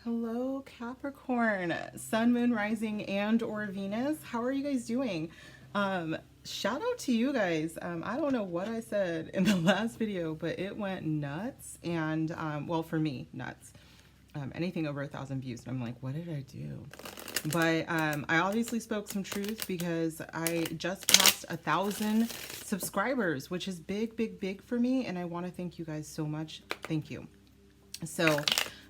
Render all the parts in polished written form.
Hello, Capricorn, Sun, Moon, Rising, and or Venus. How are you guys doing? Shout out to you guys. I don't know what I said in the last video, but it went nuts. And well, for me, nuts. Anything over 1,000 views, and I'm like, what did I do? But I obviously spoke some truth because I just passed 1,000 subscribers, which is big, big, big for me. And I want to thank you guys so much. Thank you. So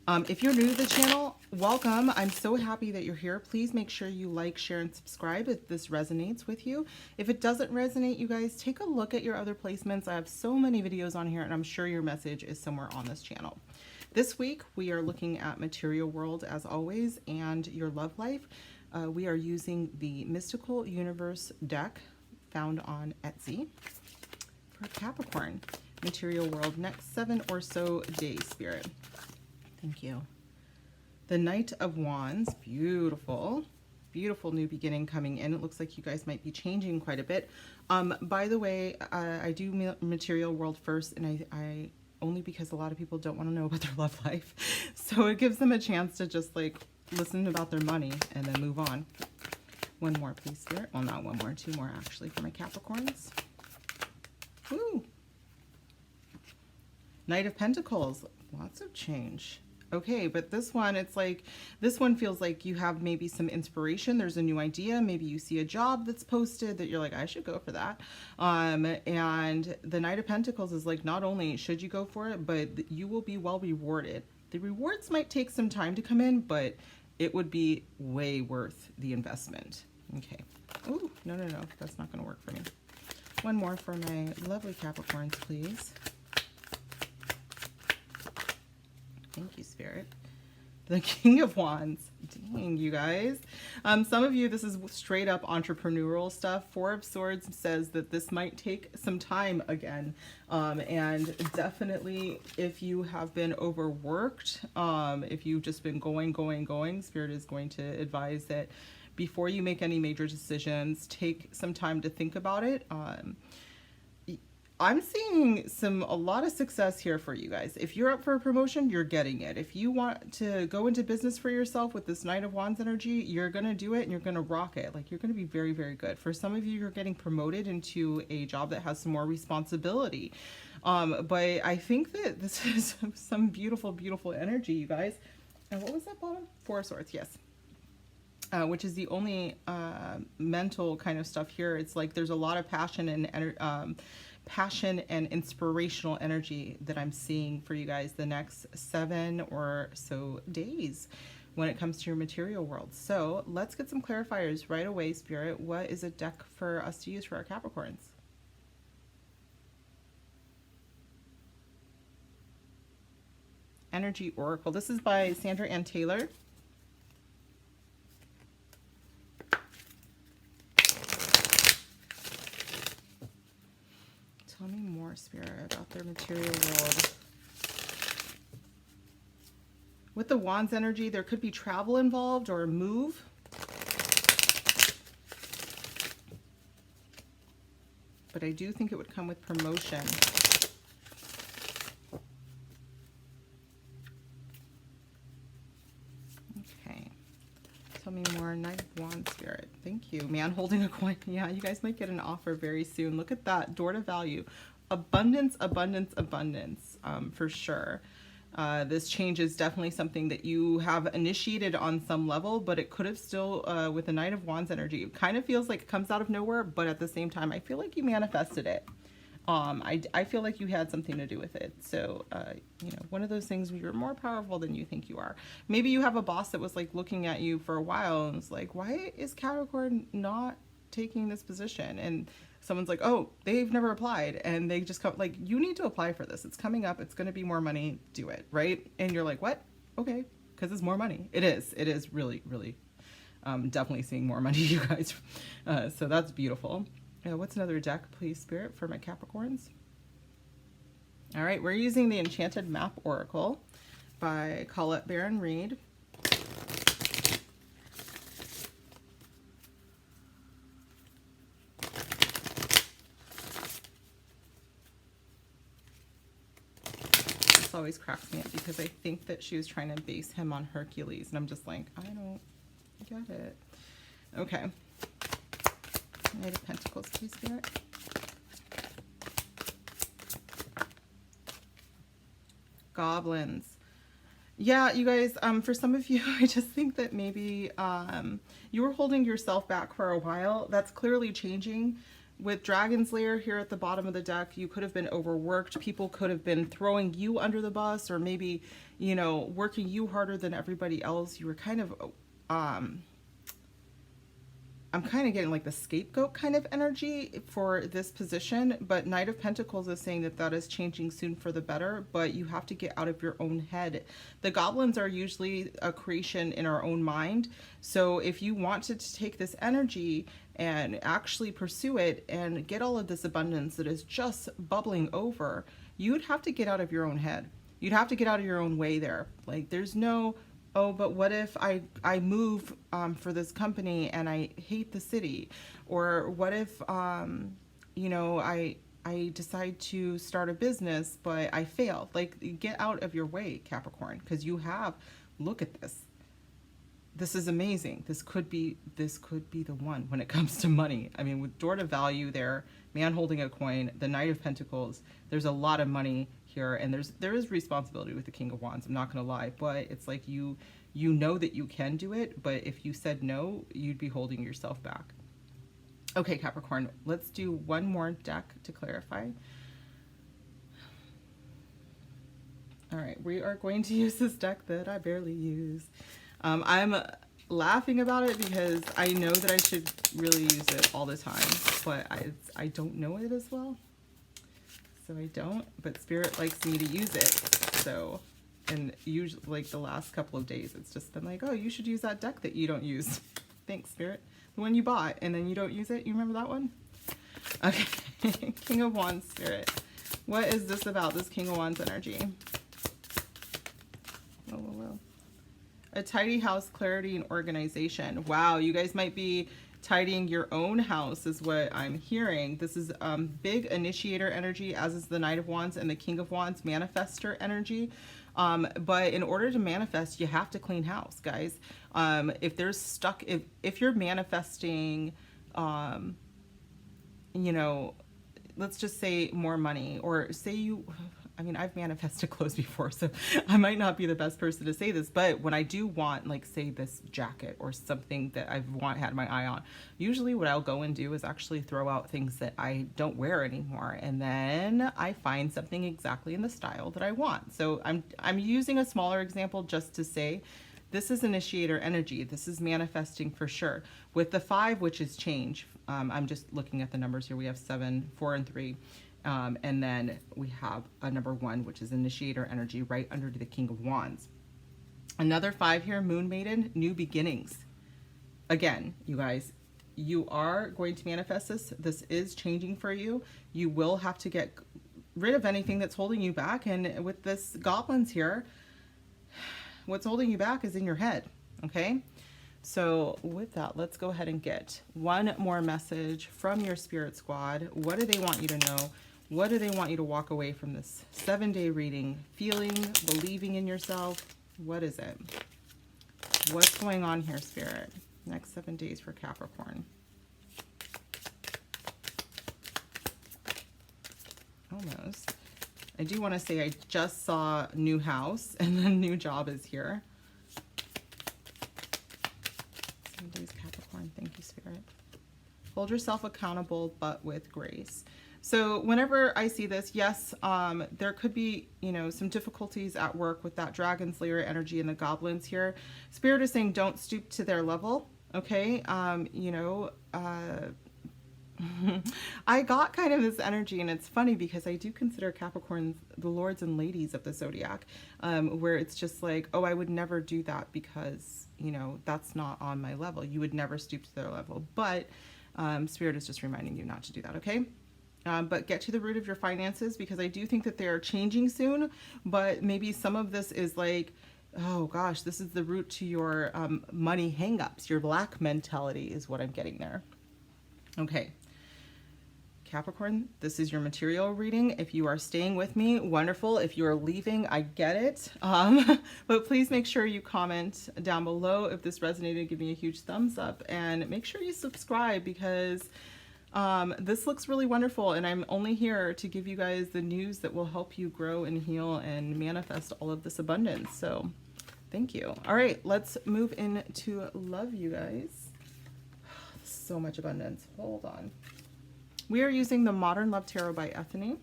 if you're new to the channel, welcome. I'm so happy that you're here. Please make sure you like, share, and subscribe if this resonates with you. If it doesn't resonate, you guys, take a look at your other placements. I have so many videos on here, and I'm sure your message is somewhere on this channel. This week, we are looking at material world as always and your love life. We are using the Mystical Universe deck found on Etsy for Capricorn. Material world, next 7 or so days, Spirit. Thank you. The Knight of Wands, beautiful. Beautiful new beginning coming in. It looks like you guys might be changing quite a bit. By the way, I do material world first, and I only because a lot of people don't want to know about their love life. So it gives them a chance to just like listen about their money and then move on. One more, please, Spirit. Well, not one more, 2 more actually for my Capricorns. Woo! Knight of Pentacles, lots of change. Okay, but this one, it's like, this one feels like you have maybe some inspiration. There's a new idea. Maybe you see a job that's posted that you're like, I should go for that. And the Knight of Pentacles is like, not only should you go for it, but you will be well rewarded. The rewards might take some time to come in, but it would be way worth the investment. Okay. Oh, no, that's not going to work for me. One more for my lovely Capricorns, please. Thank you, Spirit. The King of Wands. Dang, you guys. Some of you, this is straight up entrepreneurial stuff. 4 of Swords says that this might take some time again. And definitely if you have been overworked, if you've just been going, Spirit is going to advise that before you make any major decisions, take some time to think about it. I'm seeing a lot of success here for you guys. If you're up for a promotion, you're getting it. If you want to go into business for yourself with this Knight of Wands energy, you're going to do it and you're going to rock it. Like, you're going to be very, very good. For some of you, you're getting promoted into a job that has some more responsibility. But I think that this is some beautiful, beautiful energy, you guys. And what was that bottom? 4 of Swords, yes. Which is the only mental kind of stuff here. It's like there's a lot of passion and inspirational energy that I'm seeing for you guys the next 7 or so days when it comes to your material world. So let's get some clarifiers right away, Spirit. What is a deck for us to use for our Capricorns? Energy Oracle. This is by Sandra Ann Taylor. Tell me more, Spirit, about their material world. With the Wands energy, there could be travel involved or a move. But I do think it would come with promotion. Okay. Tell me more. Knight of Wands, Spirit. Thank you. Man holding a coin. Yeah, you guys might get an offer very soon. Look at that. Door to value. Abundance, abundance, abundance, for sure. This change is definitely something that you have initiated on some level, but it could have still, with the Knight of Wands energy, it kind of feels like it comes out of nowhere, but at the same time, I feel like you manifested it. I feel like you had something to do with it. So, you know, one of those things where you're more powerful than you think you are. Maybe you have a boss that was like looking at you for a while and was like, why is Capricorn not taking this position? And someone's like, oh, they've never applied. And they just come like, you need to apply for this. It's coming up. It's going to be more money. Do it. Right. And you're like, what? Okay. Because it's more money. It is really, really, definitely seeing more money, you guys. So that's beautiful. What's another deck, please, Spirit, for my Capricorns? All right, we're using the Enchanted Map Oracle by Colette Baron Reed. always cracks me up because I think that she was trying to base him on Hercules, and I'm just like, I don't get it. Okay. Knight of Pentacles, please, Spirit. Goblins. Yeah, you guys, for some of you, I just think that maybe you were holding yourself back for a while. That's clearly changing. With Dragon's Lair here at the bottom of the deck, you could have been overworked. People could have been throwing you under the bus, or maybe, you know, working you harder than everybody else. You were kind of, I'm kind of getting like the scapegoat kind of energy for this position, but Knight of Pentacles is saying that that is changing soon for the better, but you have to get out of your own head. The goblins are usually a creation in our own mind. So if you wanted to take this energy and actually pursue it and get all of this abundance that is just bubbling over, you'd have to get out of your own head. You'd have to get out of your own way there. Like there's no, oh, but what if I move for this company and I hate the city? Or what if, you know, I decide to start a business, but I fail? Like, get out of your way, Capricorn, because you have, look at this. This is amazing. This could be the one when it comes to money. I mean, with door to value there, man holding a coin, the Knight of Pentacles, there's a lot of money here, and there is responsibility with the King of Wands. I'm not going to lie, but it's like you know that you can do it, but if you said no, you'd be holding yourself back. Okay, Capricorn, let's do one more deck to clarify. All right, we are going to use this deck that I barely use. I'm laughing about it because I know that I should really use it all the time, but I don't know it as well. So I don't, but Spirit likes me to use it. So, and usually like the last couple of days, it's just been like, oh, you should use that deck that you don't use. Thanks, Spirit. The one you bought and then you don't use it. You remember that one? Okay. King of Wands, Spirit. What is this about, this King of Wands energy? Oh. A tidy house, clarity, and organization. Wow, you guys might be tidying your own house is what I'm hearing. This is big initiator energy, as is the Knight of Wands and the King of Wands, manifester energy. But in order to manifest, you have to clean house, guys. If there's stuck, if you're manifesting, you know, let's just say more money, or say you, I mean, I've manifested clothes before, so I might not be the best person to say this, but when I do want, like, say this jacket or something that I've had my eye on, usually what I'll go and do is actually throw out things that I don't wear anymore, and then I find something exactly in the style that I want. So I'm using a smaller example just to say this is initiator energy. This is manifesting for sure. With the 5, which is change, I'm just looking at the numbers here. We have 7, 4, and 3. And then we have a number 1, which is initiator energy, right under the King of Wands. Another 5 here, Moon Maiden, new beginnings. Again, you guys, you are going to manifest this. This is changing for you. You will have to get rid of anything that's holding you back. And with this goblins here, what's holding you back is in your head, okay? So with that, let's go ahead and get one more message from your spirit squad. What do they want you to know? What do they want you to walk away from this 7-day reading? Feeling, believing in yourself? What is it? What's going on here, Spirit? Next 7 days for Capricorn. Almost. I do want to say I just saw new house and then new job is here. 7 days, Capricorn. Thank you, Spirit. Hold yourself accountable, but with grace. So whenever I see this, yes, there could be, you know, some difficulties at work with that Dragon's Lair energy and the goblins here. Spirit is saying don't stoop to their level, okay? You know, I got kind of this energy, and it's funny because I do consider Capricorns the lords and ladies of the zodiac, where it's just like, oh, I would never do that because, you know, that's not on my level. You would never stoop to their level. But Spirit is just reminding you not to do that, okay? But get to the root of your finances, because I do think that they are changing soon, but maybe some of this is like, oh gosh, this is the root to your money hangups. Your lack mentality is what I'm getting there. Okay. Capricorn, this is your material reading. If you are staying with me, wonderful. If you are leaving, I get it. But please make sure you comment down below if this resonated. Give me a huge thumbs up and make sure you subscribe, because this looks really wonderful, and I'm only here to give you guys the news that will help you grow and heal and manifest all of this abundance. So thank you. All right, let's move into love, you guys. So much abundance. Hold on. We are using the Modern Love Tarot by Ethany.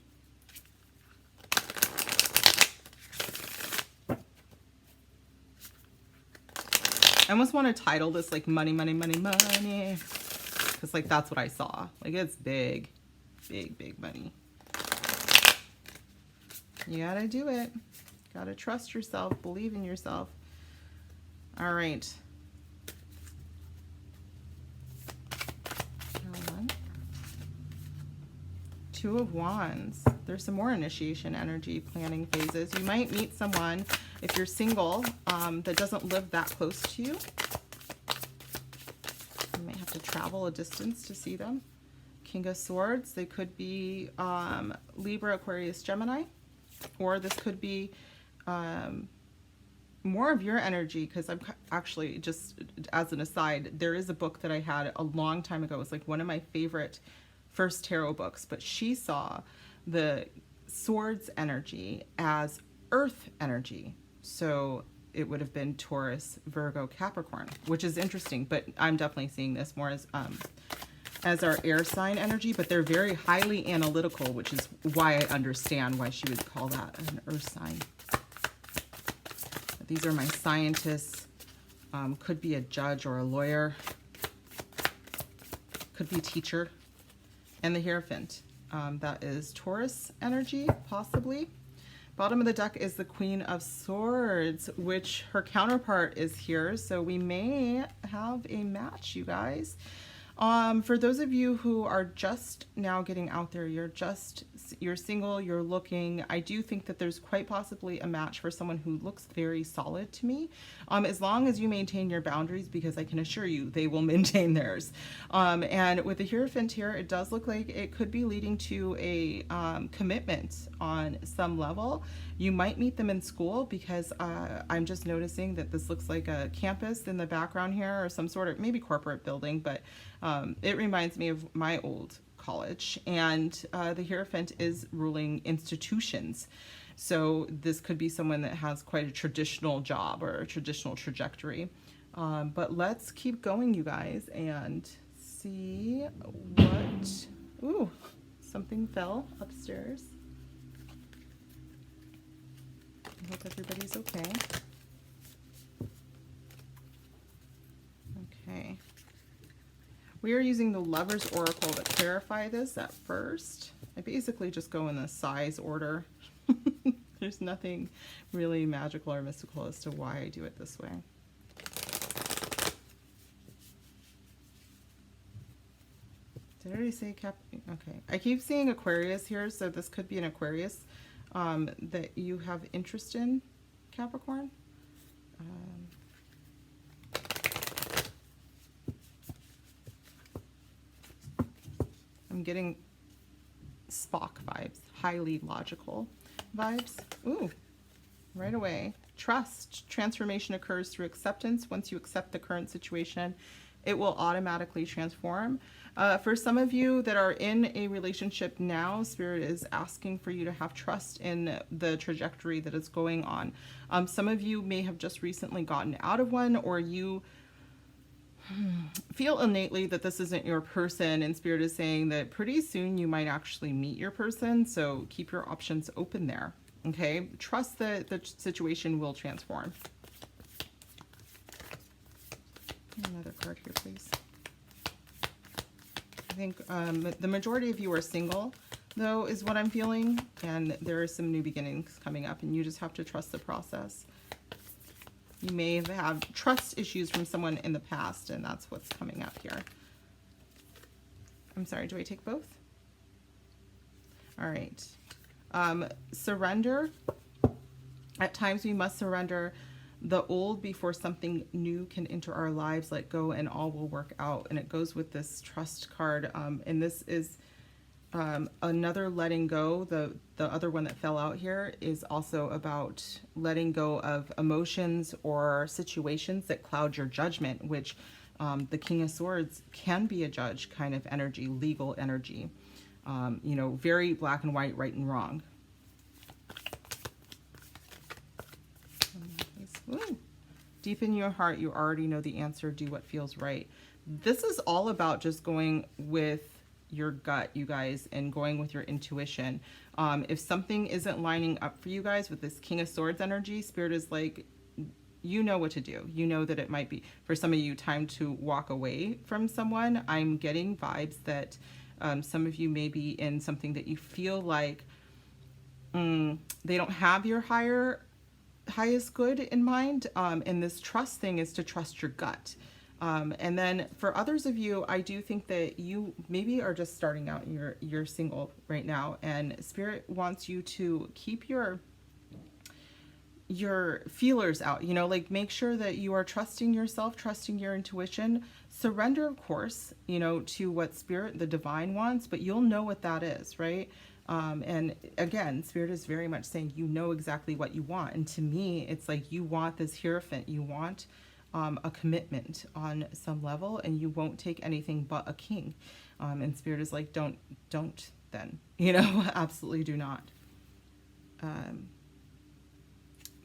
I almost want to title this like money, money, money, money. Because like that's what I saw. Like it's big, big, big money. You gotta do it. Gotta trust yourself. Believe in yourself. All right. Two of Wands. There's some more initiation energy, planning phases. You might meet someone, if you're single, that doesn't live that close to you. You might have to travel a distance to see them. King of Swords. They could be Libra, Aquarius, Gemini. Or this could be more of your energy, because I'm actually, just as an aside, there is a book that I had a long time ago. It's like one of my favorite first tarot books, but she saw the swords energy as earth energy. So it would have been Taurus, Virgo, Capricorn, which is interesting, but I'm definitely seeing this more as our air sign energy, but they're very highly analytical, which is why I understand why she would call that an earth sign. These are my scientists. Could be a judge or a lawyer. Could be a teacher. And the Hierophant, that is Taurus energy, possibly. Bottom of the deck is the Queen of Swords, which her counterpart is here. So we may have a match, you guys. For those of you who are just now getting out there, you're single, you're looking, I do think that there's quite possibly a match for someone who looks very solid to me, as long as you maintain your boundaries, because I can assure you they will maintain theirs. And with the Hierophant here, it does look like it could be leading to a commitment on some level. You might meet them in school, because I'm just noticing that this looks like a campus in the background here, or some sort of maybe corporate building, but it reminds me of my old college, and the Hierophant is ruling institutions. So this could be someone that has quite a traditional job or a traditional trajectory. But let's keep going, you guys, and see what... Ooh, something fell upstairs. I hope everybody's okay. Okay. We are using the Lover's Oracle to clarify this at first. I basically just go in the size order. There's nothing really magical or mystical as to why I do it this way. Did I already say Okay. I keep seeing Aquarius here, so this could be an Aquarius that you have interest in, Capricorn. I'm getting Spock vibes, highly logical vibes. Ooh, right away. Trust. Transformation occurs through acceptance. Once you accept the current situation, it will automatically transform. For some of you that are in a relationship now, Spirit is asking for you to have trust in the trajectory that is going on. Some of you may have just recently gotten out of one, or you feel innately that this isn't your person, and Spirit is saying that pretty soon you might actually meet your person, so keep your options open there. Okay, trust that the situation will transform. Another card here, please. I think the majority of you are single, though, is what I'm feeling, and there are some new beginnings coming up, and you just have to trust the process. You may have had trust issues from someone in the past, and that's what's coming up here. I'm sorry, do I take both? All right. Surrender. At times we must surrender the old before something new can enter our lives. Let go and all will work out. And it goes with this trust card. And this is Another letting go, the other one that fell out here is also about letting go of emotions or situations that cloud your judgment, which the King of Swords can be a judge kind of energy, legal energy. You know, very black and white, right and wrong. Ooh. Deep in your heart, you already know the answer. Do what feels right. This is all about just going with your gut, you guys, and going with your intuition. If something isn't lining up for you guys with this King of Swords energy, Spirit is like, you know what to do. You know that it might be, for some of you, time to walk away from someone. I'm getting vibes that some of you may be in something that you feel like they don't have your highest good in mind. And this trust thing is to trust your gut. And then for others of you, I do think that you maybe are just starting out and you're single right now, and Spirit wants you to keep your feelers out, you know, like make sure that you are trusting yourself, trusting your intuition, surrender, of course, you know, to what Spirit, the divine wants, but you'll know what that is, right? And again, Spirit is very much saying, you know exactly what you want. And to me, it's like, you want this Hierophant, you want a commitment on some level, and you won't take anything but a king. And Spirit is like, don't then, you know, absolutely do not.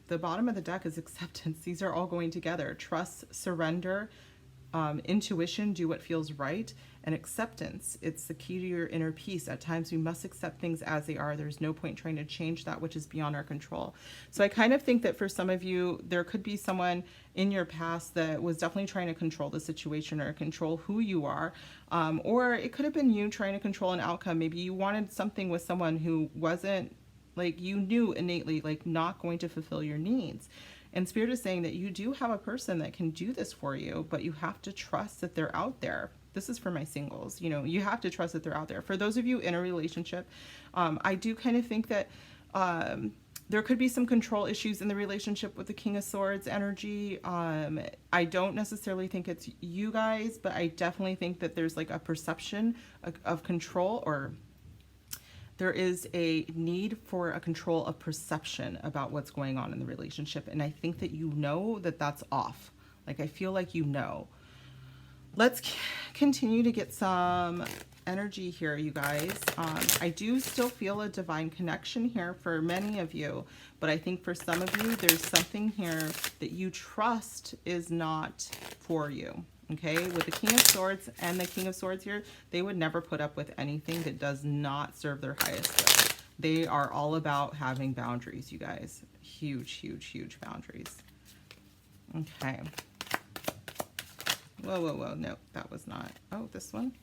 The bottom of the deck is acceptance. These are all going together. Trust, surrender, intuition, do what feels right, and acceptance. It's the key to your inner peace. At times we must accept things as they are. There's no point trying to change that which is beyond our control. So I kind of think that for some of you, there could be someone in your past that was definitely trying to control the situation or control who you are. Or it could have been you trying to control an outcome. Maybe you wanted something with someone who wasn't, like, you knew innately, like, not going to fulfill your needs. And Spirit is saying that you do have a person that can do this for you, but you have to trust that they're out there. This is for my singles. You know, you have to trust that they're out there. For those of you in a relationship, I do kind of think that there could be some control issues in the relationship with the King of Swords energy. I don't necessarily think it's you guys, but I definitely think that there's like a perception of control, or there is a need for a control of perception about what's going on in the relationship. And I think that you know that that's off. Like, I feel like you know. Let's continue to get some energy here, you guys. I do still feel a divine connection here for many of you, but I think for some of you, there's something here that you trust is not for you. Okay, with the King of Swords and the King of Swords here, they would never put up with anything that does not serve their highest good. They are all about having boundaries, you guys. Huge, huge, huge boundaries. Okay. Whoa, whoa, whoa. No, that was not. Oh, this one?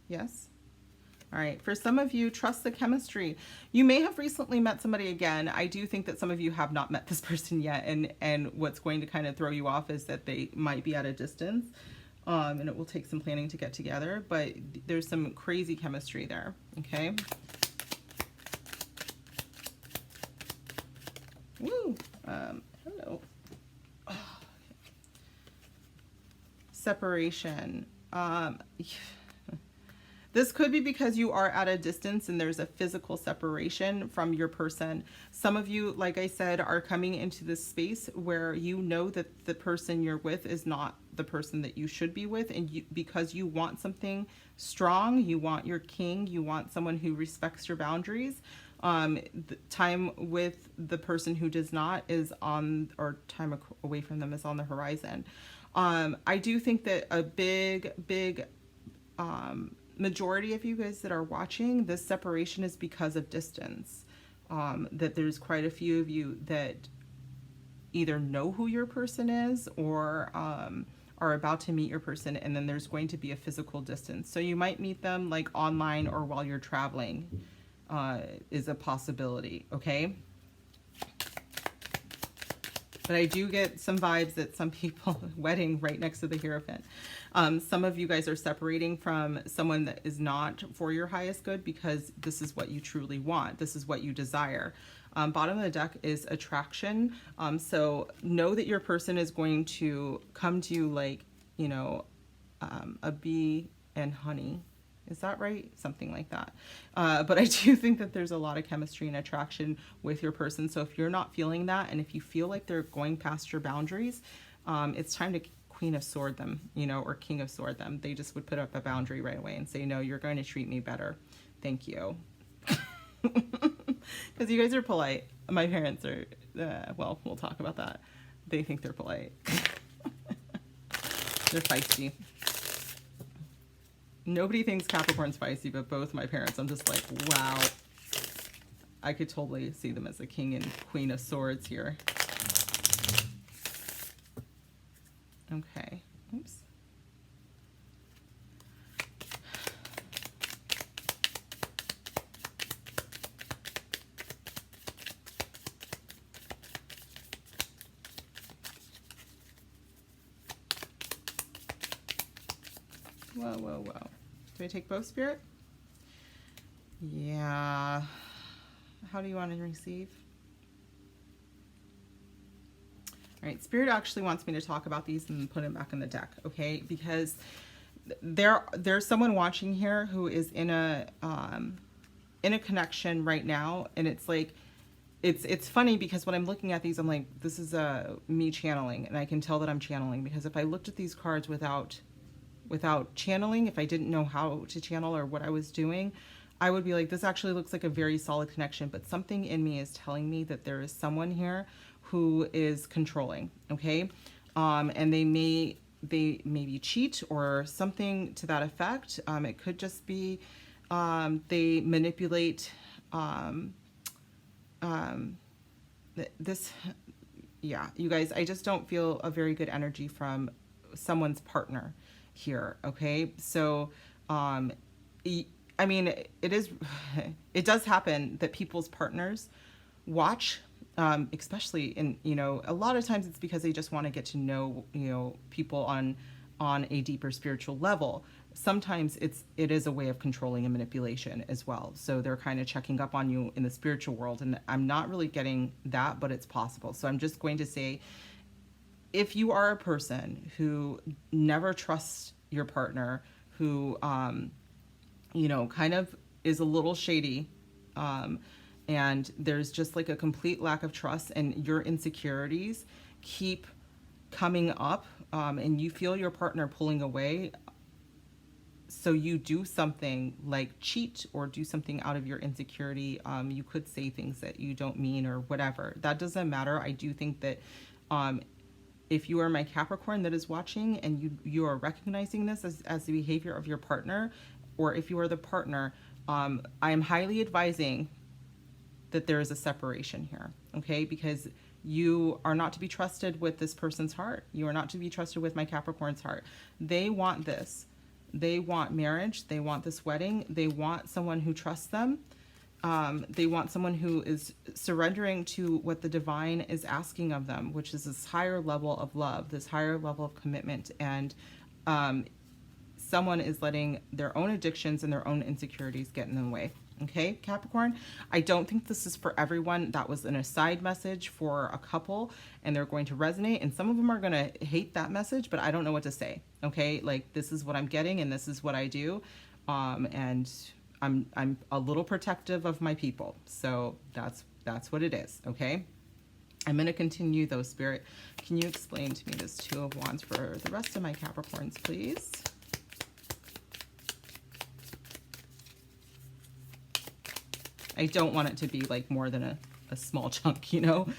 Yes. All right. For some of you, trust the chemistry. You may have recently met somebody again. I do think that some of you have not met this person yet. And what's going to kind of throw you off is that they might be at a distance. And it will take some planning to get together. But there's some crazy chemistry there. Okay. Woo. Hello. Oh, okay. Separation. This could be because you are at a distance and there's a physical separation from your person. Some of you, like I said, are coming into this space where you know that the person you're with is not the person that you should be with. And because you want something strong, you want your king, you want someone who respects your boundaries. The time with the person who does not is on, or time away from them is on the horizon. I do think that a big majority of you guys that are watching, this separation is because of distance. That there's quite a few of you that either know who your person is or are about to meet your person, and then there's going to be a physical distance. So you might meet them like online or while you're traveling is a possibility, okay? But I do get some vibes that some people, wedding right next to the Hierophant. Some of you guys are separating from someone that is not for your highest good because this is what you truly want. This is what you desire. Bottom of the deck is attraction. So know that your person is going to come to you like, you know, a bee and honey Is that right? Something like that. But I do think that there's a lot of chemistry and attraction with your person. So if you're not feeling that, and if you feel like they're going past your boundaries, it's time to Queen of Sword them, you know, or King of Sword them. They just would put up a boundary right away and say, no, you're going to treat me better. Thank you. Because you guys are polite. My parents are, well, we'll talk about that. They think they're polite. They're feisty. Nobody thinks Capricorn's feisty, but both my parents, I'm just like, wow. I could totally see them as a King and Queen of Swords here. Okay. Oops. Whoa, whoa, whoa. Do I take both, Spirit? Yeah. How do you want to receive? All right, Spirit actually wants me to talk about these and put them back in the deck, okay? Because there's someone watching here who is in a connection right now, and it's like, it's funny because when I'm looking at these, I'm like, this is me channeling, and I can tell that I'm channeling, because if I looked at these cards without channeling, if I didn't know how to channel or what I was doing, I would be like, this actually looks like a very solid connection, but something in me is telling me that there is someone here who is controlling, okay? And they maybe cheat or something to that effect. It could just be they manipulate this. Yeah, you guys, I just don't feel a very good energy from someone's partner here, okay? So, I mean, it does happen that people's partners watch, especially in, you know, a lot of times it's because they just want to get to know, you know, people on a deeper spiritual level. Sometimes it is a way of controlling and manipulation as well. So they're kind of checking up on you in the spiritual world, and I'm not really getting that, but it's possible. So I'm just going to say, if you are a person who never trusts your partner, who, you know, kind of is a little shady, and there's just like a complete lack of trust, and your insecurities keep coming up, and you feel your partner pulling away, so you do something like cheat or do something out of your insecurity. You could say things that you don't mean or whatever. That doesn't matter. I do think that if you are my Capricorn that is watching and you are recognizing this as the behavior of your partner, or if you are the partner, I am highly advising that there is a separation here, okay? Because you are not to be trusted with this person's heart. You are not to be trusted with my Capricorn's heart. They want this. They want marriage. They want this wedding. They want someone who trusts them. They want someone who is surrendering to what the divine is asking of them, which is this higher level of love, this higher level of commitment. And someone is letting their own addictions and their own insecurities get in the way. Okay, Capricorn, I don't think this is for everyone. That was an aside message for a couple, and they're going to resonate, and some of them are going to hate that message, but I don't know what to say. Okay, like, this is what I'm getting, and this is what I do, and I'm a little protective of my people, so that's what it is. Okay, I'm going to continue though. Spirit, can you explain to me this Two of Wands for the rest of my Capricorns, please? I don't want it to be like more than a small chunk, you know?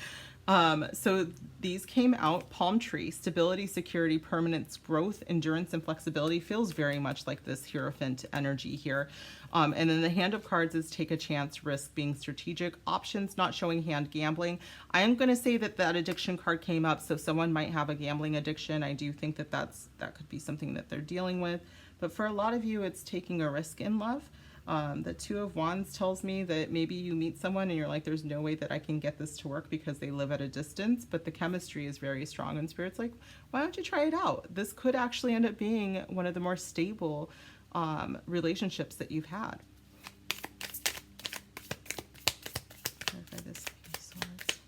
So these came out. Palm tree, stability, security, permanence, growth, endurance, and flexibility. Feels very much like this Hierophant energy here. And then the Hand of Cards is take a chance, risk, being strategic, options, not showing hand, gambling. I am going to say that addiction card came up, so someone might have a gambling addiction. I do think that that could be something that they're dealing with. But for a lot of you, it's taking a risk in love. The Two of Wands tells me that maybe you meet someone and you're like, there's no way that I can get this to work because they live at a distance, but the chemistry is very strong, and Spirit's like, why don't you try it out? This could actually end up being one of the more stable relationships that you've had. Clarify this, Swords.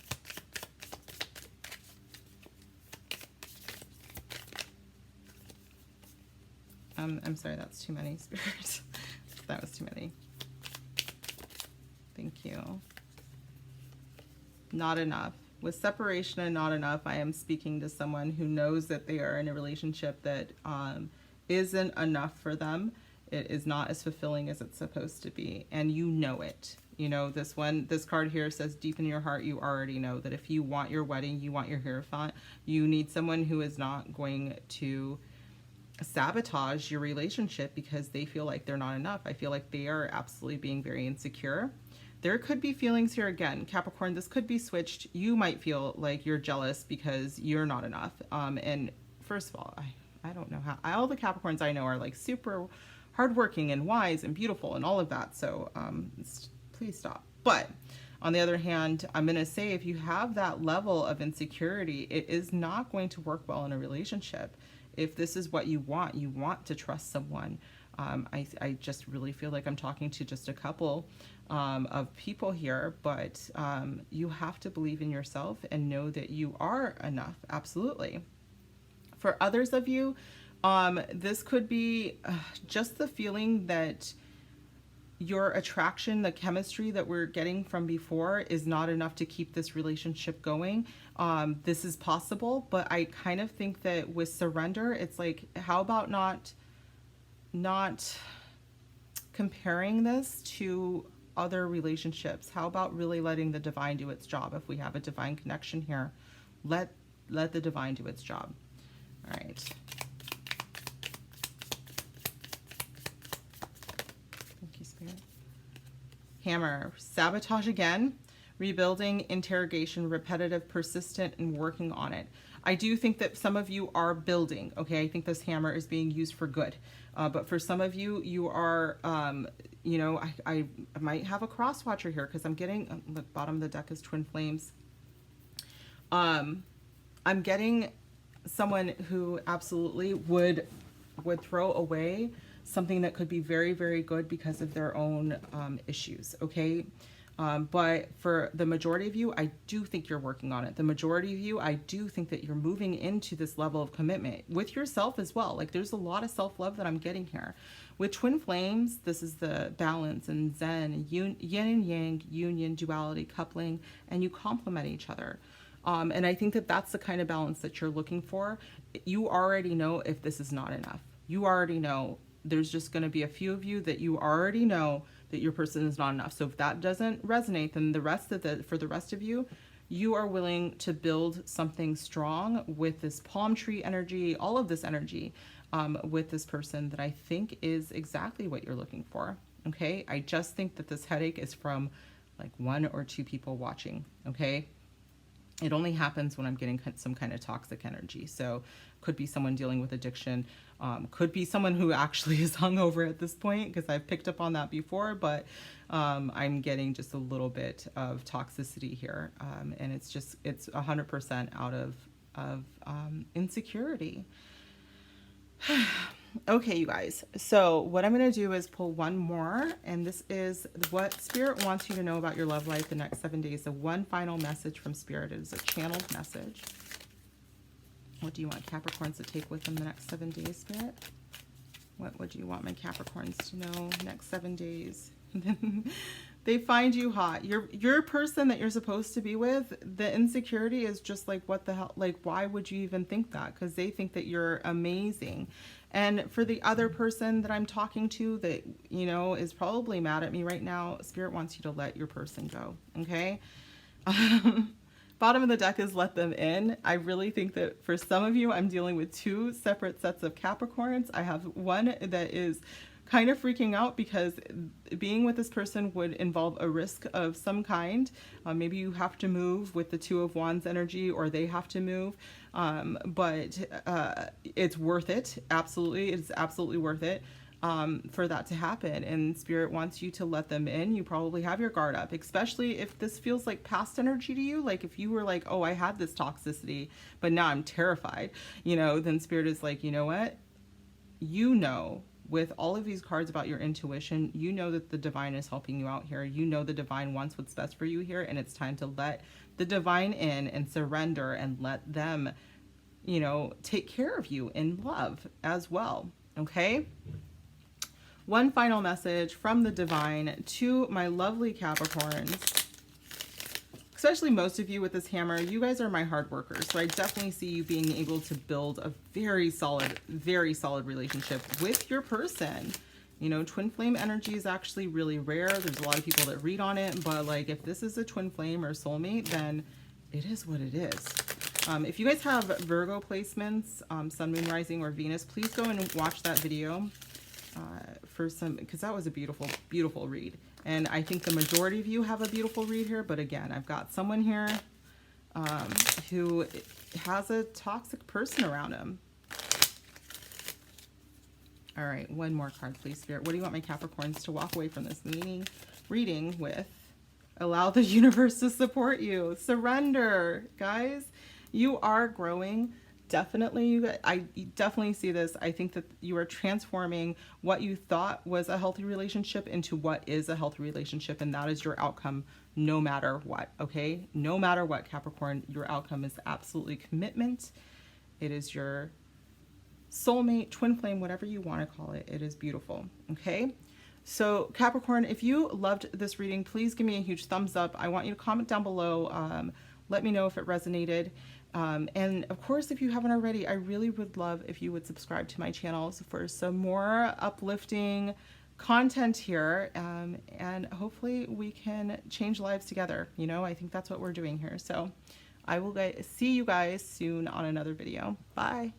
I'm sorry, that's too many, Spirits. That was too many. Thank you. Not enough. With separation and not enough, I am speaking to someone who knows that they are in a relationship that isn't enough for them. It is not as fulfilling as it's supposed to be, and you know it. You know, this card here says deep in your heart, you already know that if you want your wedding, you want your Hierophant, you need someone who is not going to sabotage your relationship because they feel like they're not enough. I feel like they are absolutely being very insecure. There could be feelings here again, Capricorn. This could be switched. You might feel like you're jealous because you're not enough. And first of all, I don't know how. All the Capricorns I know are like super hardworking and wise and beautiful and all of that. So please stop. But on the other hand, I'm going to say if you have that level of insecurity, it is not going to work well in a relationship. If this is what you want to trust someone. I just really feel like I'm talking to just a couple of people here, but you have to believe in yourself and know that you are enough. Absolutely. For others of you, this could be just the feeling that your attraction, the chemistry that we're getting from before is not enough to keep this relationship going. This is possible, but I kind of think that with surrender, it's like, how about not comparing this to other relationships? How about really letting the divine do its job? If we have a divine connection here, let the divine do its job. All right. Thank you, Spirit. Hammer. Sabotage again. Rebuilding, interrogation, repetitive, persistent, and working on it. I do think that some of you are building, okay? I think this hammer is being used for good. But for some of you, you are, you know, I might have a cross watcher here because I'm getting, the bottom of the deck is Twin Flames. I'm getting someone who absolutely would throw away something that could be very, very good because of their own issues, okay? But for the majority of you, I do think you're working on it. The majority of you, I do think that you're moving into this level of commitment with yourself as well. Like there's a lot of self-love that I'm getting here. With Twin Flames, this is the balance and Zen, yin and yang, union, duality, coupling, and you complement each other. And I think that that's the kind of balance that you're looking for. You already know if this is not enough. You already know. There's just going to be a few of you that you already know that your person is not enough. So if that doesn't resonate, then for the rest of you, you are willing to build something strong with this palm tree energy, all of this energy, with this person that I think is exactly what you're looking for. Okay. I just think that this headache is from like 1 or 2 people watching. Okay. It only happens when I'm getting some kind of toxic energy. So could be someone dealing with addiction, could be someone who actually is hungover at this point, because I've picked up on that before, but I'm getting just a little bit of toxicity here. And it's 100% out of insecurity. Okay, you guys. So what I'm going to do is pull one more, and this is what Spirit wants you to know about your love life the next 7 days. The one final message from Spirit. It is a channeled message. What do you want Capricorns to take with them the next 7 days, Spirit? What do you want my Capricorns to know next 7 days? They find you hot. Your person that you're supposed to be with, the insecurity is just like, what the hell? Like, why would you even think that? Because they think that you're amazing. And for the other person that I'm talking to that, you know, is probably mad at me right now, Spirit wants you to let your person go, okay? Bottom of the deck is let them in. I really think that for some of you, I'm dealing with 2 separate sets of Capricorns. I have one that is kind of freaking out because being with this person would involve a risk of some kind. Maybe you have to move with the 2 of Wands energy, or they have to move. But it's worth it. Absolutely. It's absolutely worth it for that to happen. And Spirit wants you to let them in. You probably have your guard up, especially if this feels like past energy to you. Like if you were like, oh, I had this toxicity, but now I'm terrified, you know, then Spirit is like, you know what? You know, with all of these cards about your intuition, you know that the divine is helping you out here. You know the divine wants what's best for you here, and it's time to let the divine in and surrender and let them, you know, take care of you in love as well. Okay? one final message from the divine to my lovely Capricorns. Especially most of you with this hammer, you guys are my hard workers. So I definitely see you being able to build a very solid relationship with your person. You know, twin flame energy is actually really rare. There's a lot of people that read on it, but like if this is a twin flame or soulmate, then it is what it is. If you guys have Virgo placements, Sun, Moon, Rising, or Venus, please go and watch that video for some, because that was a beautiful, beautiful read. And I think the majority of you have a beautiful read here, but again, I've got someone here who has a toxic person around him. All right, one more card, please, Spirit. What do you want my Capricorns to walk away from this reading with? Allow the universe to support you. Surrender, guys. You are growing. Definitely, I definitely see this. I think that you are transforming what you thought was a healthy relationship into what is a healthy relationship, and that is your outcome no matter what, okay? No matter what, Capricorn, your outcome is absolutely commitment. It is your soulmate, twin flame, whatever you want to call it. It is beautiful, okay? So Capricorn, if you loved this reading, please give me a huge thumbs up. I want you to comment down below. Let me know if it resonated. And of course, if you haven't already, I really would love if you would subscribe to my channel for some more uplifting content here. And hopefully we can change lives together. You know, I think that's what we're doing here. So I will see you guys soon on another video. Bye.